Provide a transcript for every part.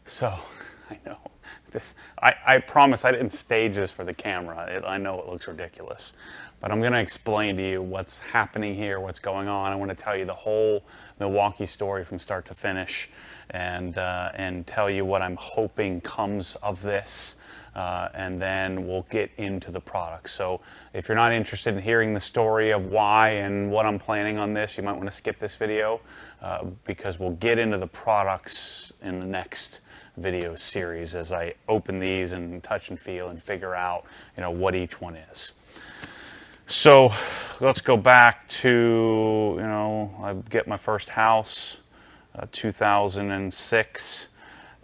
So, I know this. I promise I didn't stage this for the camera. I know it looks ridiculous, but I'm going to explain to you what's happening here, what's going on. I want to tell you the whole Milwaukee story from start to finish, and tell you what I'm hoping comes of this. And then we'll get into the product. So if you're not interested in hearing the story of why and what I'm planning on this, you might want to skip this video because we'll get into the products in the next video series as I open these and touch and feel and figure out, what each one is. So let's go back to, I get my first house, 2006.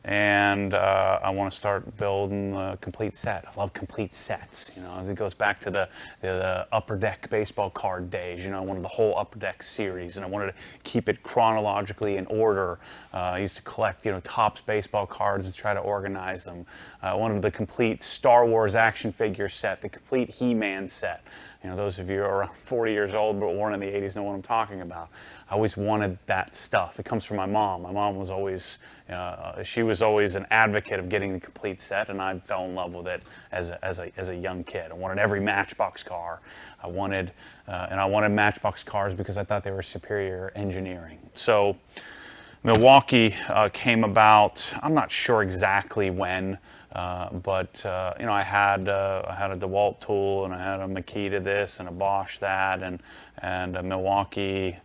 And I want to start building a complete set. I love complete sets. It goes back to the Upper Deck baseball card days. I wanted the whole Upper Deck series, and I wanted to keep it chronologically in order. I used to collect, Topps baseball cards and try to organize them. I wanted the complete Star Wars action figure set, the complete He-Man set. Those of you who are around 40 years old but born in the 80s know what I'm talking about. I always wanted that stuff. It comes from my mom. My mom was always, she was always an advocate of getting the complete set, and I fell in love with it as a young kid. I wanted every Matchbox car. I wanted Matchbox cars because I thought they were superior engineering. So Milwaukee came about, I'm not sure exactly when, but I had a DeWalt tool, and I had a Makita this and a Bosch that, and a Milwaukee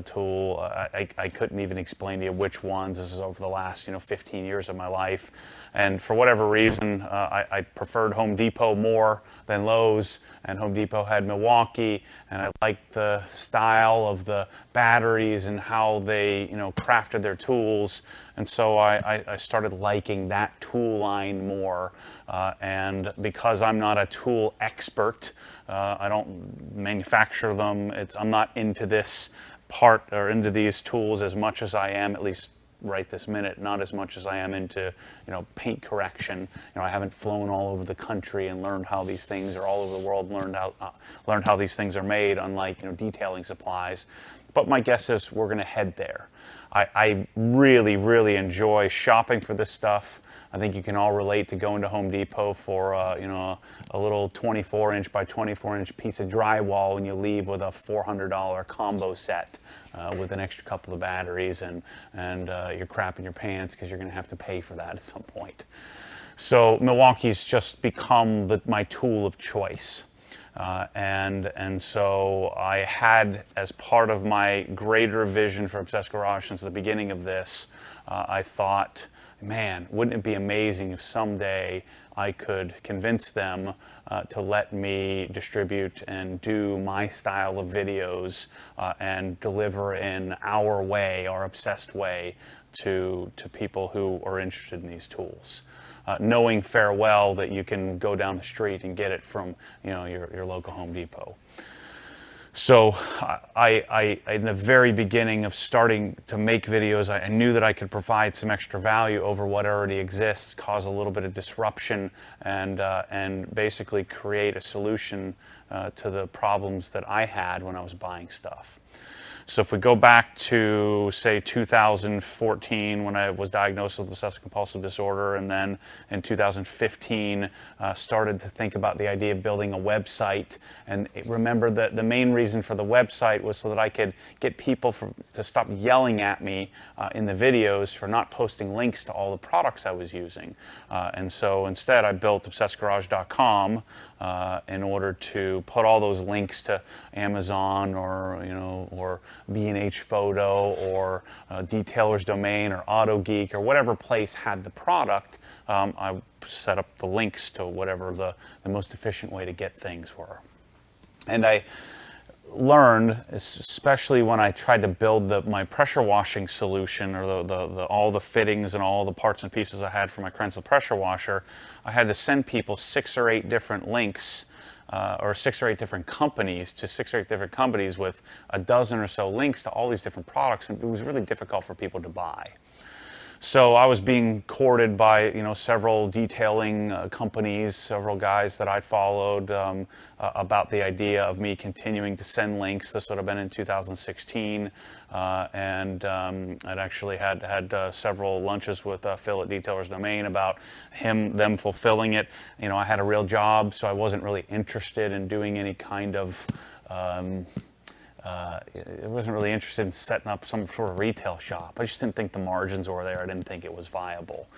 tool. I couldn't even explain to you which ones. This is over the last 15 years of my life, and for whatever reason I preferred Home Depot more than Lowe's, and Home Depot had Milwaukee, and I liked the style of the batteries and how they crafted their tools, and so I started liking that tool line more, and because I'm not a tool expert, I don't manufacture them. I'm not into this part or into these tools as much as I am, at least right this minute, not as much as I am into paint correction. I haven't flown all over the country and learned how these things, or all over the world learned how these things are made, unlike detailing supplies. But my guess is we're going to head there. I really, really enjoy shopping for this stuff. I think you can all relate to going to Home Depot for a little 24-inch by 24-inch piece of drywall, and you leave with a $400 combo set with an extra couple of batteries, and you're crapping your pants because you're going to have to pay for that at some point. So Milwaukee's just become my tool of choice. And so I had, as part of my greater vision for Obsessed Garage since the beginning of this, I thought, man, wouldn't it be amazing if someday I could convince them to let me distribute and do my style of videos and deliver in our way, our obsessed way, to people who are interested in these tools. Knowing farewell that you can go down the street and get it from your local Home Depot. So in the very beginning of starting to make videos, I knew that I could provide some extra value over what already exists, cause a little bit of disruption, and basically create a solution to the problems that I had when I was buying stuff. So if we go back to, say, 2014, when I was diagnosed with obsessive-compulsive disorder, and then in 2015 started to think about the idea of building a website. And remember that the main reason for the website was so that I could get people to stop yelling at me in the videos for not posting links to all the products I was using. And so instead I built obsessedgarage.com in order to put all those links to Amazon or B&H Photo or Detailer's Domain or AutoGeek or whatever place had the product. I set up the links to whatever the most efficient way to get things were. And I learned, especially when I tried to build my pressure washing solution, or all the fittings and all the parts and pieces I had for my Krenzel pressure washer, I had to send people 6 or 8 different links or 6 or 8 different companies to 6 or 8 different companies with a dozen or so links to all these different products, and it was really difficult for people to buy. So I was being courted by, several detailing companies, several guys that I followed, about the idea of me continuing to send links. This would have been in 2016, and I'd actually had several lunches with Phil at Detailer's Domain about them fulfilling it. I had a real job, so I wasn't really interested in doing any kind of I wasn't really interested in setting up some sort of retail shop. I just didn't think the margins were there. I didn't think it was viable.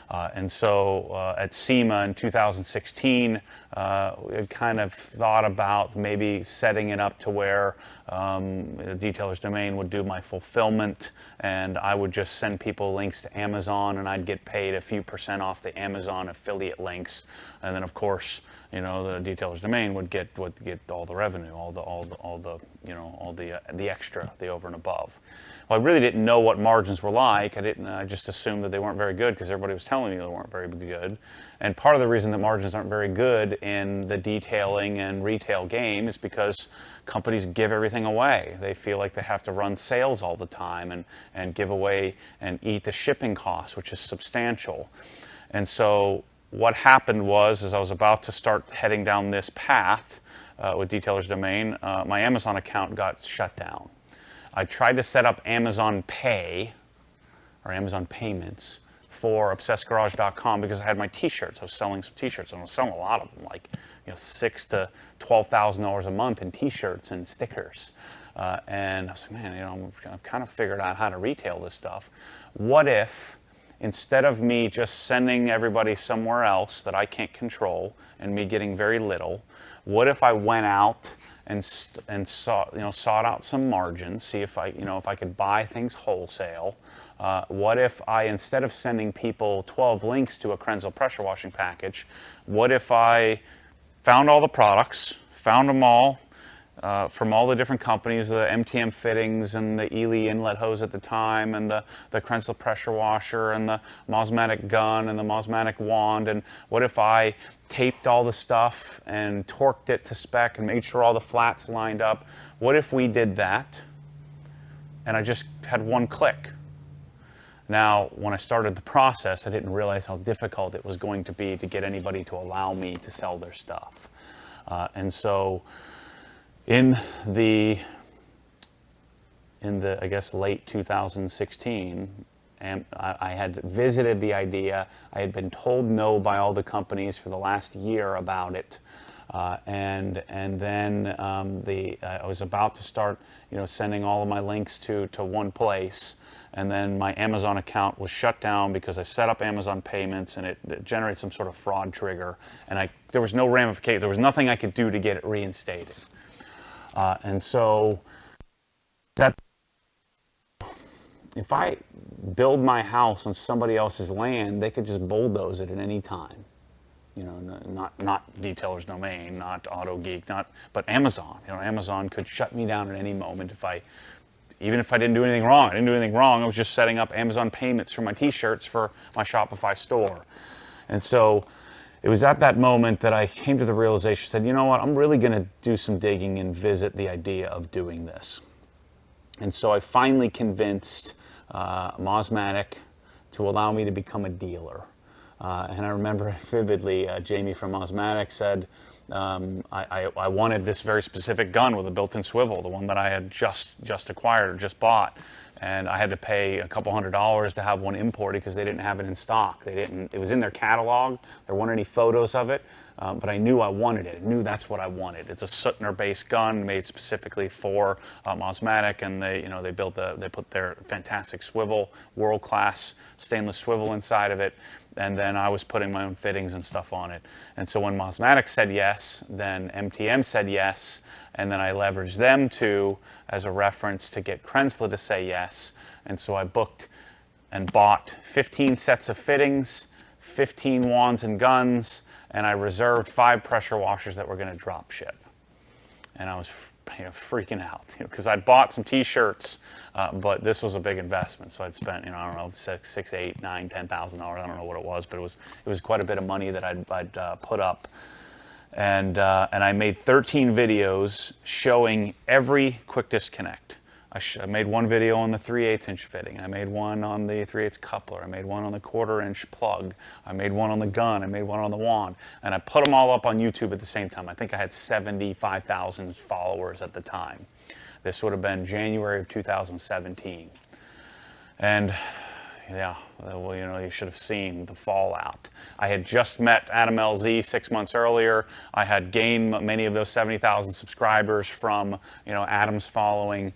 And so at SEMA in 2016, I kind of thought about maybe setting it up to where the Detailer's Domain would do my fulfillment, and I would just send people links to Amazon, and I'd get paid a few % off the Amazon affiliate links. And then, of course, the Detailer's Domain would get all the revenue, all the extra, the over and above. Well, I really didn't know what margins were like. I just assumed that they weren't very good because everybody was telling me they weren't very good. And part of the reason that margins aren't very good in the detailing and retail game is because companies give everything away. They feel like they have to run sales all the time and give away and eat the shipping costs, which is substantial. And so what happened was, as I was about to start heading down this path with Detailer's Domain, my Amazon account got shut down. I tried to set up Amazon Pay, or Amazon Payments, for ObsessedGarage.com because I had my T-shirts. I was selling some T-shirts, and I was selling a lot of them, like $6,000 to $12,000 a month in T-shirts and stickers. And I was like, man, I've kind of figured out how to retail this stuff. What if, instead of me just sending everybody somewhere else that I can't control and me getting very little, what if I went out and sought out some margins, see if I could buy things wholesale? What if I, instead of sending people 12 links to a Krenzel pressure washing package, what if I found all the products, found them all, from all the different companies, the MTM fittings and the Ely inlet hose at the time, and the Krenzel pressure washer, and the Mosmatic gun, and the Mosmatic wand, and what if I taped all the stuff and torqued it to spec and made sure all the flats lined up? What if we did that and I just had one click? Now, when I started the process, I didn't realize how difficult it was going to be to get anybody to allow me to sell their stuff. And so in the I guess late 2016, I had visited the idea. I had been told no by all the companies for the last year about it, and then I was about to start, sending all of my links to one place, and then my Amazon account was shut down because I set up Amazon Payments, and it generated some sort of fraud trigger, and there was no ramification. There was nothing I could do to get it reinstated, and so if I build my house on somebody else's land, they could just bulldoze it at any time. Not Detailer's Domain, not AutoGeek, but Amazon. Amazon could shut me down at any moment even if I didn't do anything wrong. I didn't do anything wrong. I was just setting up Amazon Payments for my T-shirts for my Shopify store. And so it was at that moment that I came to the realization, said, you know what, I'm really going to do some digging and visit the idea of doing this. And so I finally convinced Mosmatic to allow me to become a dealer. And I remember vividly, Jamie from Mosmatic said, I wanted this very specific gun with a built-in swivel, the one that I had just acquired or just bought. And I had to pay a couple $100 to have one imported because they didn't have it in stock. It was in their catalog. There weren't any photos of it, but I knew I wanted it. I knew that's what I wanted. It's a Suttner-based gun made specifically for Mosmatic, and they put their fantastic swivel, world-class stainless swivel inside of it. And then I was putting my own fittings and stuff on it. And so when Mosmatic said yes, then MTM said yes, and then I leveraged them as a reference to get Krenzel to say yes. And so I booked and bought 15 sets of fittings, 15 wands and guns, and I reserved 5 pressure washers that were going to drop ship. And I was freaking out because I'd bought some T-shirts, but this was a big investment. So I'd spent, I don't know, $6,000, $8,000, $9,000, $10,000. I don't know what it was, but it was quite a bit of money that I'd put up. And I made 13 videos showing every quick disconnect. I made one video on the 3/8 inch fitting. I made one on the 3/8 coupler. I made one on the 1/4 inch plug. I made one on the gun. I made one on the wand. And I put them all up on YouTube at the same time. I think I had 75,000 followers at the time. This would have been January of 2017. And yeah, well, you know, you should have seen the fallout. I had just met Adam LZ 6 months earlier. I had gained many of those 70,000 subscribers from, you know, Adam's following,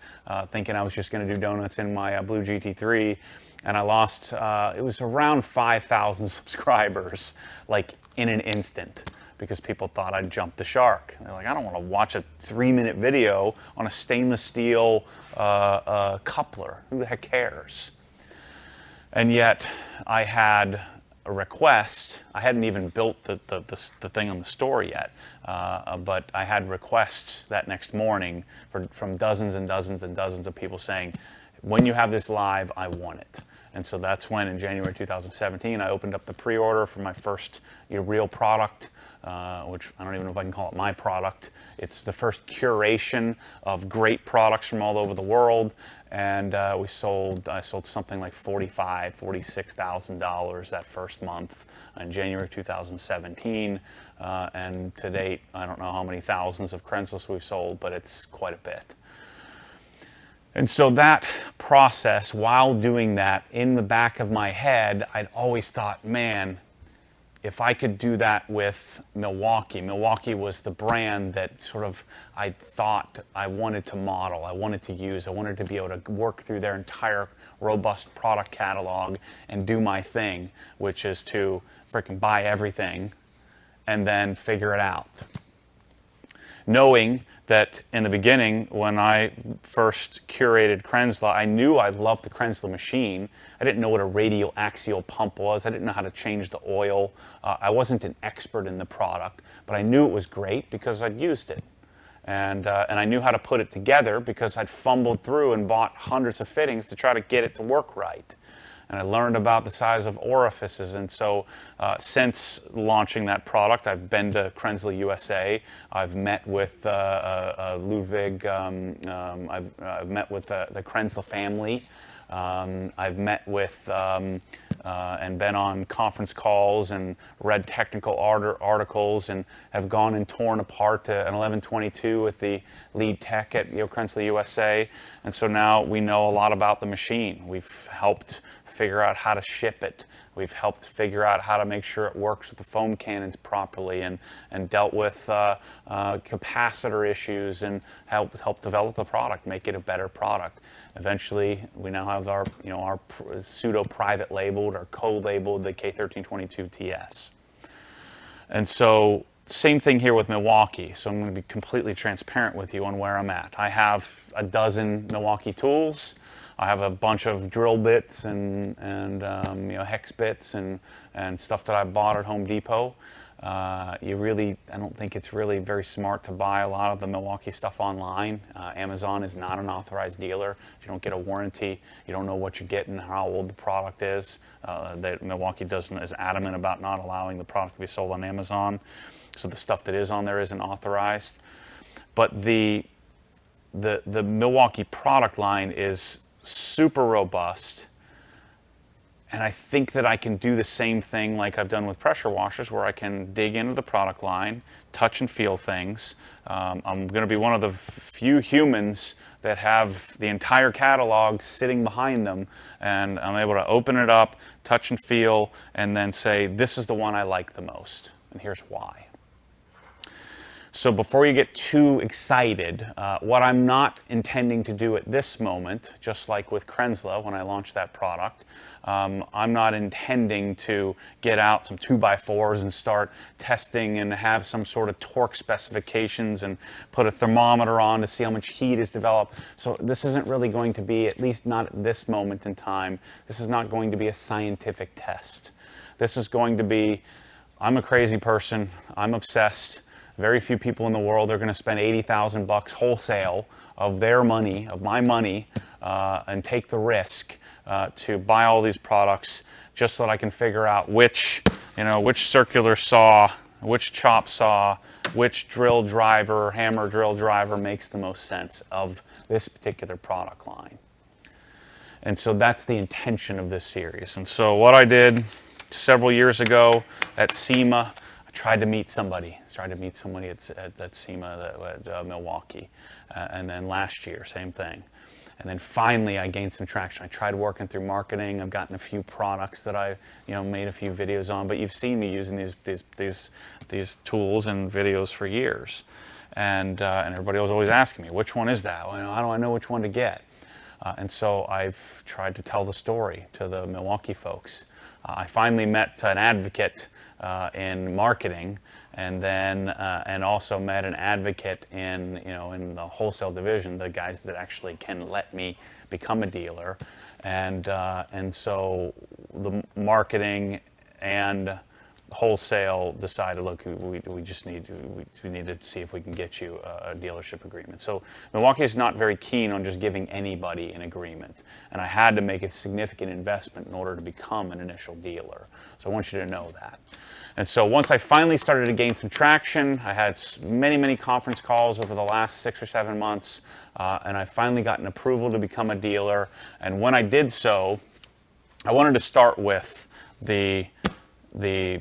thinking I was just going to do donuts in my blue GT3. And I lost, it was around 5,000 subscribers, like in an instant, because people thought I'd jumped the shark. They're like, I don't want to watch a 3-minute video on a stainless steel coupler. Who the heck cares? And yet, I had a request. I hadn't even built the thing on the store yet, but I had requests that next morning from dozens and dozens and dozens of people saying, when you have this live, I want it. And so that's when, in January 2017, I opened up the pre-order for my first real product, which I don't even know if I can call it my product. It's the first curation of great products from all over the world. And I sold something like $46,000 that first month in January 2017. And to date, I don't know how many thousands of Crensless we've sold, but it's quite a bit. And so that process, while doing that, in the back of my head, I'd always thought, man, if I could do that with Milwaukee. Milwaukee was the brand that sort of I thought I wanted to model, I wanted to use, I wanted to be able to work through their entire robust product catalog and do my thing, which is to freaking buy everything and then figure it out. Knowing that in the beginning, when I first curated Krensla, I knew I loved the Krensla machine. I didn't know what a radial axial pump was. I didn't know how to change the oil. I wasn't an expert in the product, but I knew it was great because I'd used it. And I knew how to put it together because I'd fumbled through and bought hundreds of fittings to try to get it to work right. And I learned about the size of orifices. And so since launching that product, I've been to Krensla USA. I've met with Ludwig. I've met with the Krensla family. I've met with and been on conference calls and read technical articles and have gone and torn apart an 1122 with the lead tech at Krensla USA. And so now we know a lot about the machine. We've helped figure out how to ship it. We've helped figure out how to make sure it works with the foam cannons properly, and dealt with capacitor issues and helped develop the product, make it a better product. Eventually, we now have our pseudo private labeled or co-labeled the K1322 TS. And so same thing here with Milwaukee. So I'm going to be completely transparent with you on where I'm at. I have a dozen Milwaukee Tools. I have a bunch of drill bits and hex bits and stuff that I bought at Home Depot. I don't think it's really very smart to buy a lot of the Milwaukee stuff online. Amazon is not an authorized dealer. If you don't get a warranty, you don't know what you're getting, how old the product is. Milwaukee is adamant about not allowing the product to be sold on Amazon. So the stuff that is on there isn't authorized. But the Milwaukee product line is super robust, and I think that I can do the same thing like I've done with pressure washers, where I can dig into the product line, touch and feel things. I'm going to be one of the few humans that have the entire catalog sitting behind them, and I'm able to open it up, touch and feel, and then say, this is the one I like the most, and here's why. So before you get too excited, what I'm not intending to do at this moment, just like with Krensla when I launched that product, I'm not intending to get out some 2x4s and start testing and have some sort of torque specifications and put a thermometer on to see how much heat is developed. So this isn't really going to be, at least not at this moment in time, this is not going to be a scientific test. This is going to be, I'm a crazy person, I'm obsessed. Very few people in the world are going to spend $80,000 wholesale of their money, of my money, and take the risk to buy all these products just so that I can figure out which circular saw, which chop saw, which drill driver, hammer drill driver makes the most sense of this particular product line. And so that's the intention of this series. And so what I did several years ago at SEMA, I tried to meet somebody. At SEMA at Milwaukee. And then last year, same thing. And then finally, I gained some traction. I tried working through marketing. I've gotten a few products that I, made a few videos on. But you've seen me using these tools and videos for years. And everybody was always asking me, which one is that? Well, how do I know which one to get? And so I've tried to tell the story to the Milwaukee folks. I finally met an advocate in marketing, and then and also met an advocate in in the wholesale division, the guys that actually can let me become a dealer, and so the marketing and wholesale decided, look, we just need to see if we can get you a dealership agreement. So Milwaukee is not very keen on just giving anybody an agreement, and I had to make a significant investment in order to become an initial dealer. So I want you to know that. And so once I finally started to gain some traction, I had many conference calls over the last 6 or 7 months, and I finally got an approval to become a dealer. And when I did so, I wanted to start with the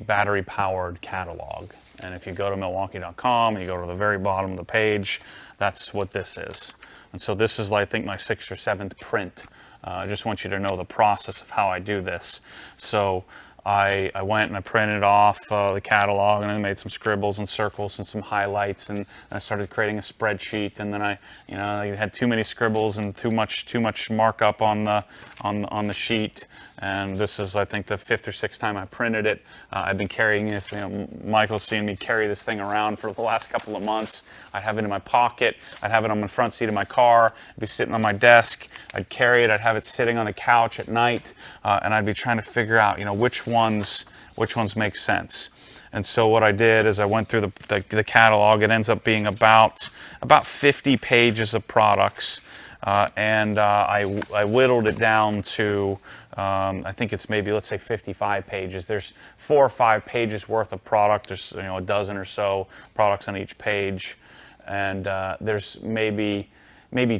battery-powered catalog. And if you go to Milwaukee.com and you go to the very bottom of the page, that's what this is. And so this is, I think, my 6th or 7th print. I just want you to know the process of how I do this. So I went and I printed off the catalog, and I made some scribbles and circles and some highlights, and I started creating a spreadsheet. And then I had too many scribbles and too much markup on the sheet. And this is, I think, the 5th or 6th time I printed it. I've been carrying this. Michael's seen me carry this thing around for the last couple of months. I'd have it in my pocket. I'd have it on the front seat of my car. It'd be sitting on my desk. I'd carry it. I'd have it sitting on the couch at night, and I'd be trying to figure out, which ones make sense. And so what I did is I went through the catalog. It ends up being about 50 pages of products. And I whittled it down to, I think it's maybe, let's say, 55 pages. There's 4 or 5 pages worth of product. There's a dozen or so products on each page, and there's maybe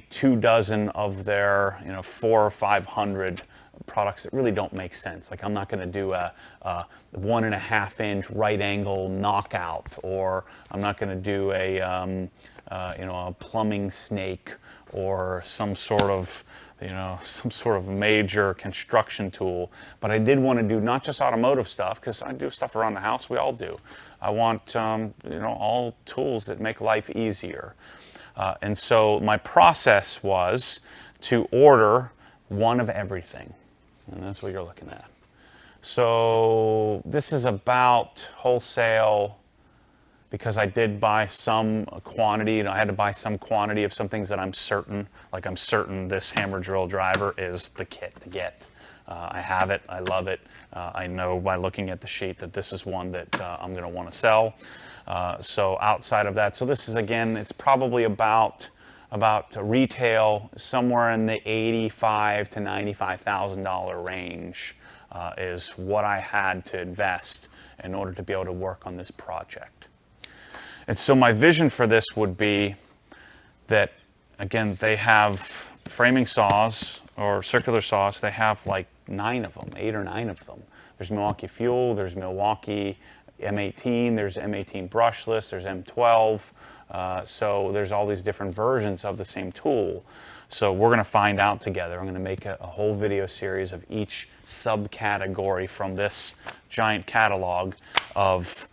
2 dozen of their 400 or 500 products that really don't make sense. Like, I'm not going to do a 1.5-inch right angle knockout, or I'm not going to do a plumbing snake, or some sort of major construction tool. But I did want to do not just automotive stuff, because I do stuff around the house. We all do. I want all tools that make life easier. And so my process was to order one of everything, and that's what you're looking at. So this is about wholesale, because I did buy some quantity, and I had to buy some quantity of some things that I'm certain, like I'm certain this hammer drill driver is the kit to get. I have it, I love it. I know by looking at the sheet that this is one that I'm going to want to sell. So outside of that, so this is, again, it's probably about retail somewhere in the $85,000 to $95,000 range is what I had to invest in order to be able to work on this project. And so my vision for this would be that, again, they have framing saws or circular saws. They have like 9 of them, 8 or 9 of them. There's Milwaukee Fuel, there's Milwaukee M18, there's M18 brushless, there's M12. So there's all these different versions of the same tool. So we're going to find out together. I'm going to make a whole video series of each subcategory from this giant catalog of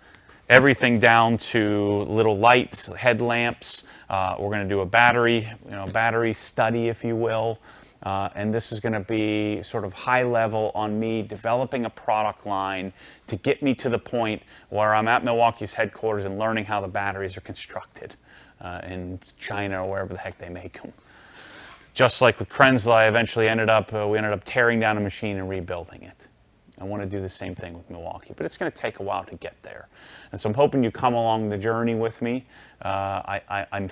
everything down to little lights, headlamps. We're going to do a battery study, if you will. And this is going to be sort of high level on me developing a product line to get me to the point where I'm at Milwaukee's headquarters and learning how the batteries are constructed in China or wherever the heck they make them. Just like with Krenzle, I eventually we ended up tearing down a machine and rebuilding it. I want to do the same thing with Milwaukee, but it's going to take a while to get there. And so I'm hoping you come along the journey with me. I'm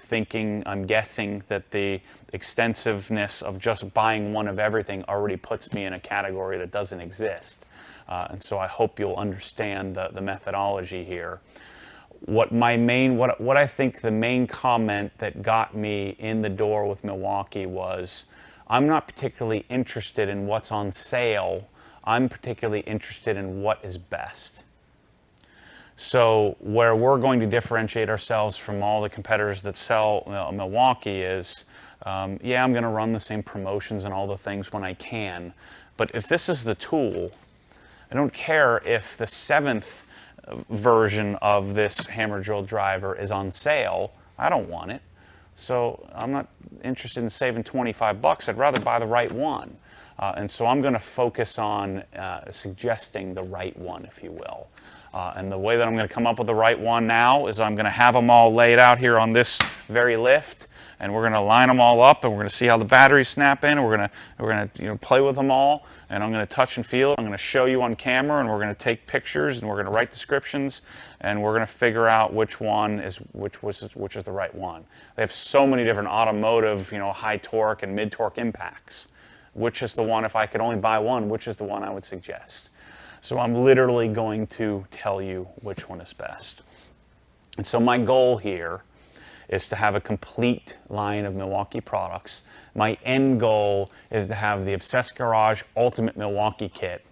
guessing that the extensiveness of just buying one of everything already puts me in a category that doesn't exist. And so I hope you'll understand the methodology here. what I think the main comment that got me in the door with Milwaukee was, I'm not particularly interested in what's on sale. I'm particularly interested in what is best. So where we're going to differentiate ourselves from all the competitors that sell Milwaukee is, yeah, I'm going to run the same promotions and all the things when I can. But if this is the tool, I don't care if the 7th version of this hammer drill driver is on sale. I don't want it. So I'm not interested in saving 25 bucks. I'd rather buy the right one. And so I'm going to focus on suggesting the right one, if you will. And the way that I'm going to come up with the right one now is I'm going to have them all laid out here on this very lift, and we're going to line them all up, and we're going to see how the batteries snap in, and we're going to play with them all, and I'm going to touch and feel it. I'm going to show you on camera, and we're going to take pictures, and we're going to write descriptions, and we're going to figure out which one is which is the right one. They have so many different automotive, high torque and mid torque impacts. Which is the one, if I could only buy one, which is the one I would suggest? So I'm literally going to tell you which one is best. And so my goal here is to have a complete line of Milwaukee products. My end goal is to have the Obsessed Garage Ultimate Milwaukee Kit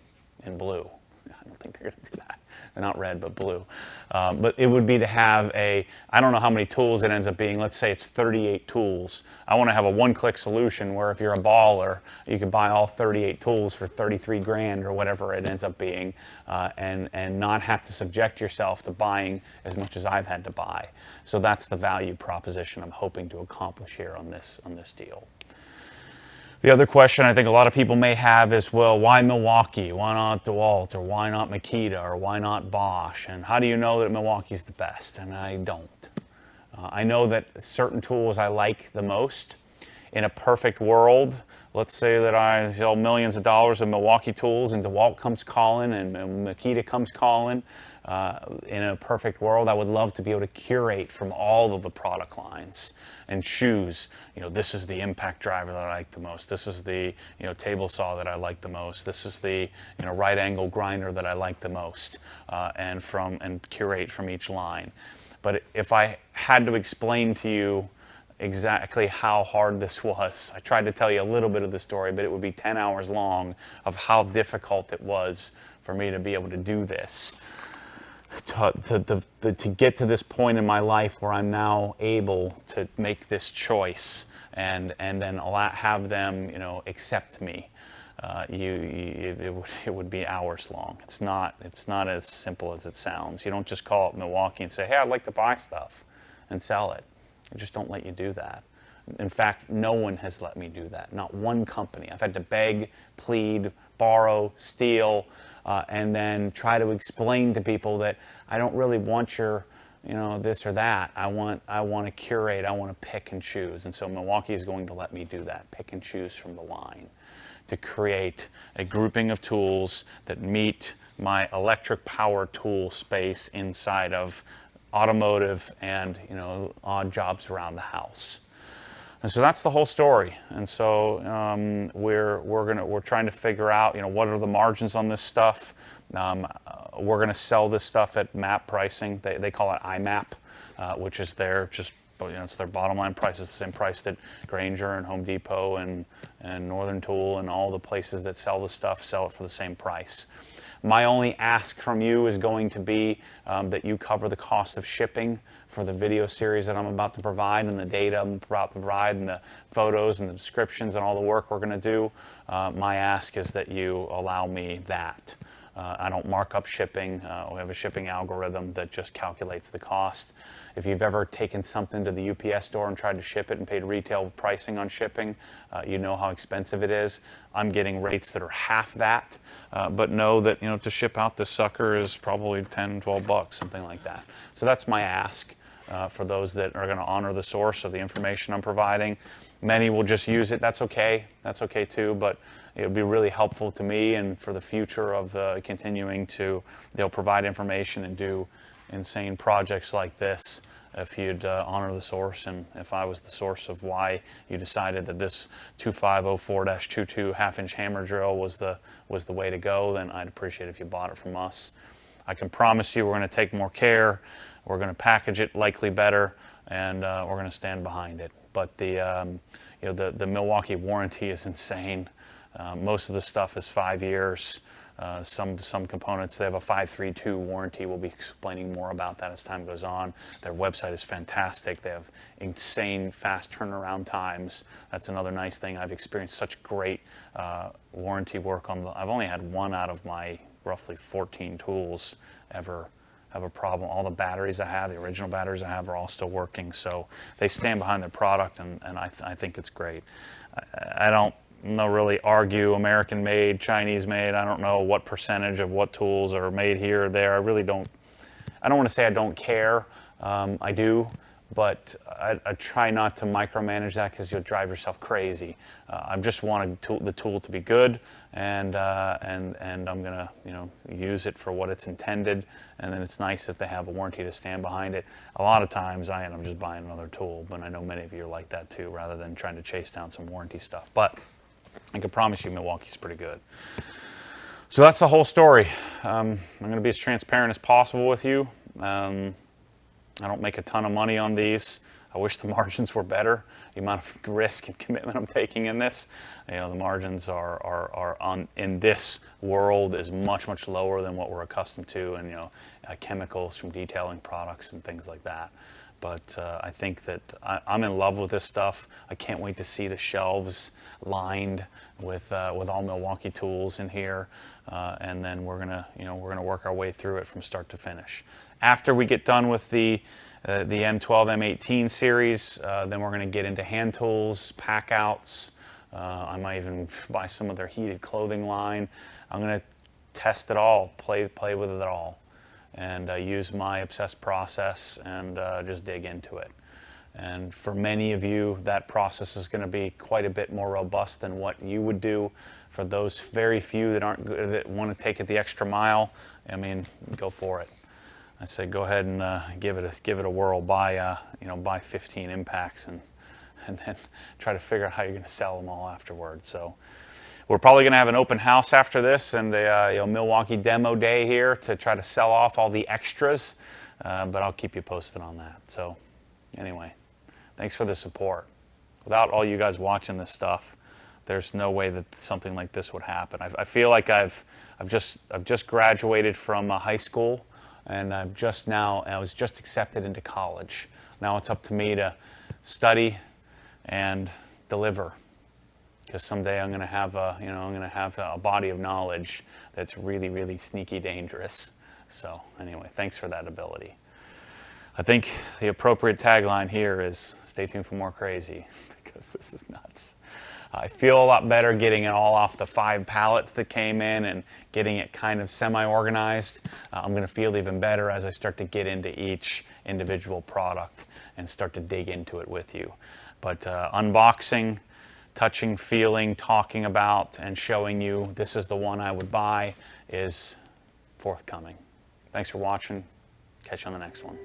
in blue. I don't think they're going to do that. They're not red, but blue. But it would be to have I don't know how many tools it ends up being. Let's say it's 38 tools. I want to have a one-click solution where if you're a baller, you can buy all 38 tools for 33 grand or whatever it ends up being, and not have to subject yourself to buying as much as I've had to buy. So that's the value proposition I'm hoping to accomplish here on this deal. The other question I think a lot of people may have is, well, why Milwaukee? Why not DeWalt? Or why not Makita? Or why not Bosch? And how do you know that Milwaukee's the best? And I don't. I know that certain tools I like the most. In a perfect world, let's say that I sell millions of dollars of Milwaukee tools and DeWalt comes calling and Makita comes calling. In a perfect world, I would love to be able to curate from all of the product lines and choose, this is the impact driver that I like the most. This is the, table saw that I like the most. This is the, right angle grinder that I like the most, and curate from each line. But if I had to explain to you exactly how hard this was, I tried to tell you a little bit of the story, but it would be 10 hours long of how difficult it was for me to be able to do this. To get to this point in my life where I'm now able to make this choice and then have them accept me, it would be hours long. It's not as simple as it sounds. You don't just call up Milwaukee and say, hey, I'd like to buy stuff and sell it. They just don't let you do that. In fact, no one has let me do that. Not one company. I've had to beg, plead, borrow, steal, and then try to explain to people that I don't really want your, this or that. I want to curate. I want to pick and choose. And so Milwaukee is going to let me do that, pick and choose from the line, to create a grouping of tools that meet my electric power tool space inside of automotive and odd jobs around the house. And so that's the whole story. And so we're trying to figure out what are the margins on this stuff. We're going to sell this stuff at MAP pricing. They call it IMAP, which is it's their bottom line price. It's the same price that Grainger and Home Depot and Northern Tool and all the places that sell the stuff sell it for the same price. My only ask from you is going to be that you cover the cost of shipping for the video series that I'm about to provide, and the data I'm about to provide, and the photos and the descriptions and all the work we're going to do. My ask is that you allow me that. I don't mark up shipping. We have a shipping algorithm that just calculates the cost. If you've ever taken something to the UPS store and tried to ship it and paid retail pricing on shipping, you know how expensive it is. I'm getting rates that are half that, but know that to ship out this sucker is probably 10, 12 bucks, something like that. So that's my ask for those that are going to honor the source of the information I'm providing. Many will just use it. That's okay. That's okay too, but it would be really helpful to me and for the future of continuing to provide information and do insane projects like this if you'd honor the source, and if I was the source of why you decided that this 2504-22 half-inch hammer drill was the way to go, then I'd appreciate if you bought it from us. I can promise you we're going to take more care, we're going to package it likely better, and we're going to stand behind it. But the Milwaukee warranty is insane. Most of the stuff is 5 years. Some components, they have a 532 warranty. We'll be explaining more about that as time goes on. Their website is fantastic. They have insane fast turnaround times. That's another nice thing. I've experienced such great warranty work on I've only had one out of my roughly 14 tools ever have a problem. All the batteries I have, the original batteries I have, are all still working. So they stand behind their product, and I think it's great. I don't really argue American made, Chinese made. I don't know what percentage of what tools are made here or there. I really don't. I don't want to say I don't care. I do, but I try not to micromanage that because you'll drive yourself crazy. I just want the tool to be good, and I'm gonna use it for what it's intended. And then it's nice if they have a warranty to stand behind it. A lot of times I end up just buying another tool, but I know many of you are like that too, rather than trying to chase down some warranty stuff. But I can promise you Milwaukee's pretty good. So that's the whole story. I'm going to be as transparent as possible with you. I don't make a ton of money on these. I wish the margins were better. The amount of risk and commitment I'm taking in this, the margins are in this world is much lower than what we're accustomed to, and chemicals from detailing products and things like that. But I think that I'm in love with this stuff. I can't wait to see the shelves lined with all Milwaukee tools in here, and then we're gonna work our way through it from start to finish. After we get done with the M12, M18 series, then we're gonna get into hand tools, pack outs. I might even buy some of their heated clothing line. I'm gonna test it all, play with it all, and use my obsessed process and just dig into it. And for many of you, that process is going to be quite a bit more robust than what you would do. For those very few that want to take it the extra mile, I mean, go for it. I say go ahead and give it a whirl. Buy 15 impacts and then try to figure out how you're going to sell them all afterwards. So we're probably going to have an open house after this and a Milwaukee demo day here to try to sell off all the extras, but I'll keep you posted on that. So anyway, thanks for the support. Without all you guys watching this stuff, there's no way that something like this would happen. I feel like I've just graduated from high school, and I was just accepted into college. Now it's up to me to study and deliver, because someday I'm going to have a body of knowledge that's really sneaky dangerous. So anyway, thanks for that ability. I think the appropriate tagline here is stay tuned for more crazy, because this is nuts. I feel a lot better getting it all off the 5 pallets that came in and getting it kind of semi-organized. I'm going to feel even better as I start to get into each individual product and start to dig into it with you. But unboxing, touching, feeling, talking about, and showing you this is the one I would buy is forthcoming. Thanks for watching. Catch you on the next one.